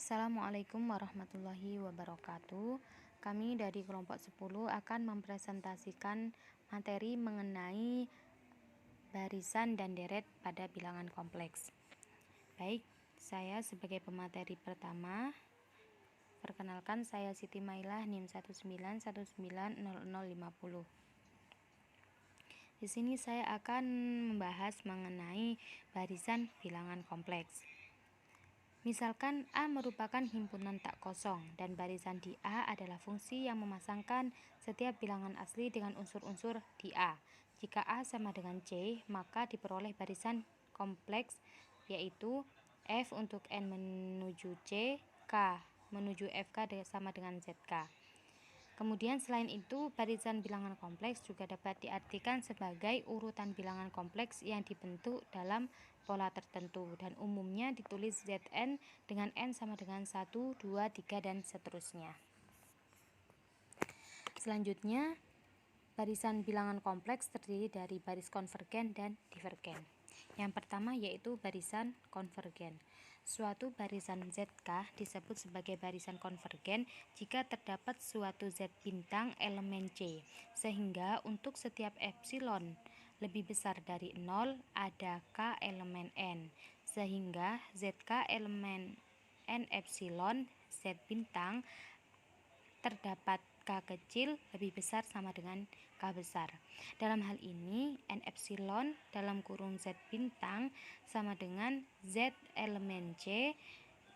Assalamualaikum warahmatullahi wabarakatuh. Kami dari kelompok 10 akan mempresentasikan materi mengenai barisan dan deret pada bilangan kompleks. Baik, saya sebagai pemateri pertama, perkenalkan saya Siti Mailah NIM 191900050. Di sini saya akan membahas mengenai barisan bilangan kompleks. Misalkan A merupakan himpunan tak kosong dan barisan di A adalah fungsi yang memasangkan setiap bilangan asli dengan unsur-unsur di A. Jika A sama dengan C, maka diperoleh barisan kompleks yaitu F untuk N menuju C, K menuju FK sama dengan ZK. Kemudian selain itu, barisan bilangan kompleks juga dapat diartikan sebagai urutan bilangan kompleks yang dibentuk dalam pola tertentu dan umumnya ditulis Zn dengan N sama dengan 1, 2, 3, dan seterusnya. Selanjutnya, barisan bilangan kompleks terdiri dari baris konvergen dan divergen. Yang pertama yaitu barisan konvergen. Suatu barisan ZK disebut sebagai barisan konvergen jika terdapat suatu Z bintang elemen C, sehingga untuk setiap epsilon lebih besar dari 0 ada K elemen N, sehingga ZK elemen N epsilon Z bintang terdapat K kecil lebih besar sama dengan K besar. Dalam hal ini, N epsilon dalam kurung Z bintang sama dengan Z elemen C,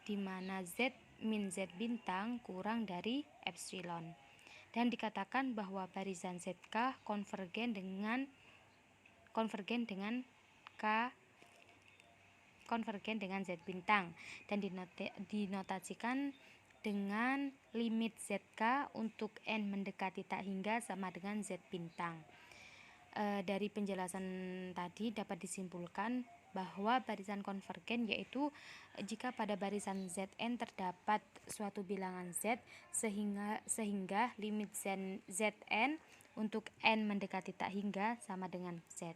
di mana Z min Z bintang kurang dari epsilon. Dan dikatakan bahwa barisan ZK konvergen dengan Z bintang dan dinotasikan dengan limit ZK untuk N mendekati tak hingga sama dengan Z bintang. Dari penjelasan tadi dapat disimpulkan bahwa barisan konvergen yaitu jika pada barisan Zn terdapat suatu bilangan Z sehingga limit Zn untuk N mendekati tak hingga sama dengan Z.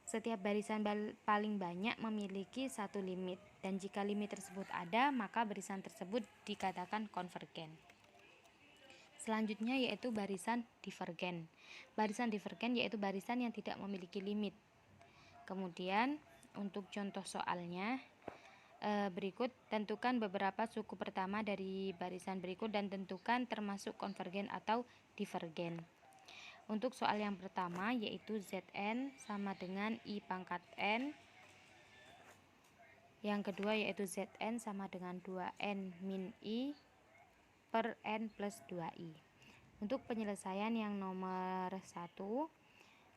Setiap barisan paling banyak memiliki satu limit, dan jika limit tersebut ada, maka barisan tersebut dikatakan konvergen. Selanjutnya yaitu barisan divergen. Barisan divergen yaitu barisan yang tidak memiliki limit. Kemudian untuk contoh soalnya berikut, tentukan beberapa suku pertama dari barisan berikut dan tentukan termasuk konvergen atau divergen. Untuk soal yang pertama yaitu Zn sama dengan I pangkat N. Yang kedua yaitu Zn sama dengan 2N min I per N plus 2I. Untuk penyelesaian yang nomor 1,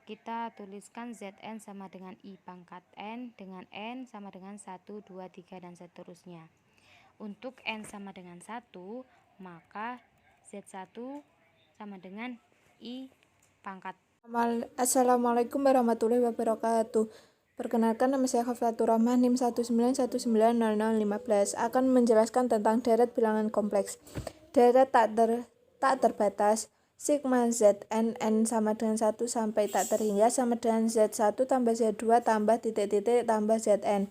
kita tuliskan Zn sama dengan I pangkat N dengan N sama dengan 1, 2, 3, dan seterusnya. Untuk N sama dengan 1, maka Z1 sama dengan I pangkat. Assalamualaikum warahmatullahi wabarakatuh. Perkenalkan, nama saya Khaflatur Rahman NIM 191900015 akan menjelaskan tentang deret bilangan kompleks. Deret tak terbatas sigma Zn n sama dengan 1 sampai tak terhingga sama dengan Z1 tambah Z2 tambah titik-titik tambah Zn.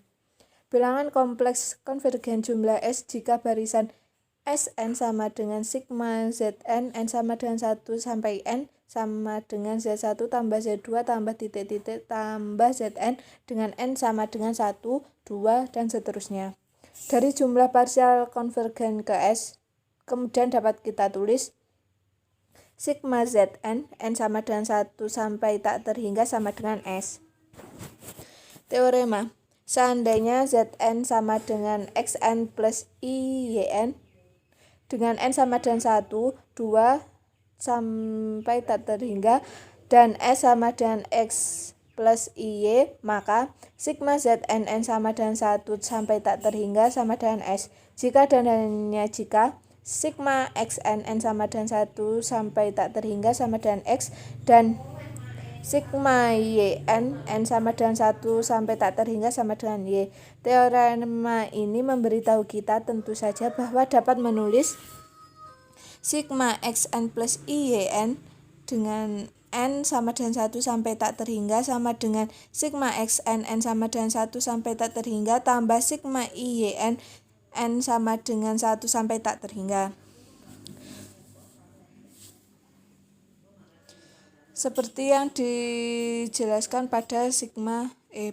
Bilangan kompleks konvergen jumlah S jika barisan Sn sama dengan sigma Zn n sama dengan 1 sampai n sama dengan Z1 tambah Z2 tambah titik-titik tambah Zn dengan n sama dengan 1, 2, dan seterusnya. Dari jumlah parsial konvergen ke S, kemudian dapat kita tulis sigma Zn n sama dengan 1 sampai tak terhingga sama dengan S. Teorema, seandainya Zn sama dengan Xn plus Yn dengan n sama dengan 1, 2, sampai tak terhingga dan S sama dengan X plus IY, maka sigma Zn n sama dengan 1 sampai tak terhingga sama dengan S. Jika dan hanya jika sigma Xn n sama dengan 1 sampai tak terhingga sama dengan X dan sigma Yn n sama dengan 1 sampai tak terhingga sama dengan Y. Teorema ini memberitahu kita tentu saja bahwa dapat menulis sigma Xn plus Yn dengan n sama dengan 1 sampai tak terhingga sama dengan sigma Xn n sama dengan 1 sampai tak terhingga tambah sigma Yn n sama dengan 1 sampai tak terhingga. Seperti yang dijelaskan pada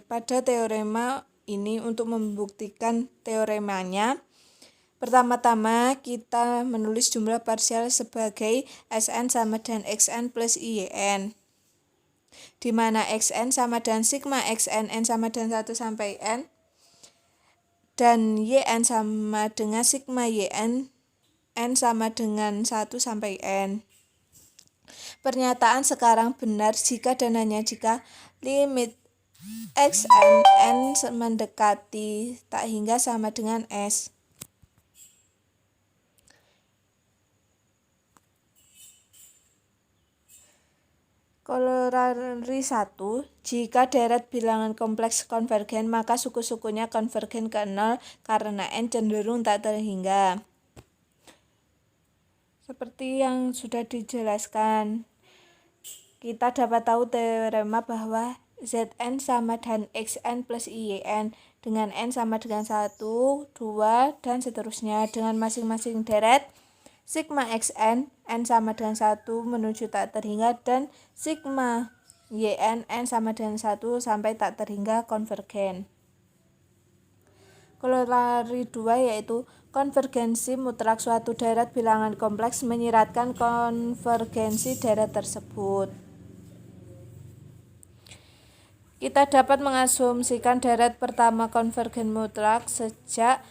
pada teorema ini, untuk membuktikan teoremanya, pertama-tama kita menulis jumlah parsial sebagai Sn sama dengan Xn plus Yn, di mana Xn sama dengan sigma Xn, n sama dengan 1 sampai n, dan Yn sama dengan sigma Yn, n sama dengan 1 sampai n. Pernyataan sekarang benar jika dan hanya jika limit Xn n mendekati tak hingga sama dengan S. Corollary 1. Jika deret bilangan kompleks konvergen, maka suku-sukunya konvergen ke 0 karena n cenderung tak terhingga. Seperti yang sudah dijelaskan, kita dapat tahu teorema bahwa Zn sama dengan Xn plus Yn dengan n sama dengan 1, 2, dan seterusnya dengan masing-masing deret sigma Xn, n sama dengan 1 menuju tak terhingga, dan sigma Yn, n sama dengan 1 sampai tak terhingga konvergen. Corollary 2 yaitu konvergensi mutlak suatu deret bilangan kompleks menyiratkan konvergensi deret tersebut. Kita dapat mengasumsikan deret pertama konvergen mutlak sejak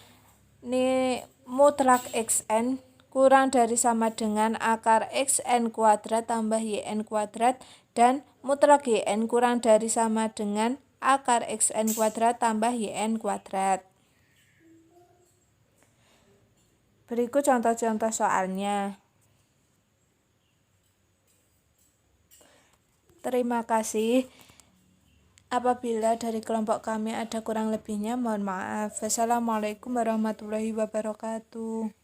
mutlak Xn kurang dari sama dengan akar Xn kuadrat tambah Yn kuadrat, dan mutlak Yn kurang dari sama dengan akar Xn kuadrat tambah Yn kuadrat. Berikut contoh-contoh soalnya. Terima kasih. Apabila dari kelompok kami ada kurang lebihnya, mohon maaf. Wassalamualaikum warahmatullahi wabarakatuh.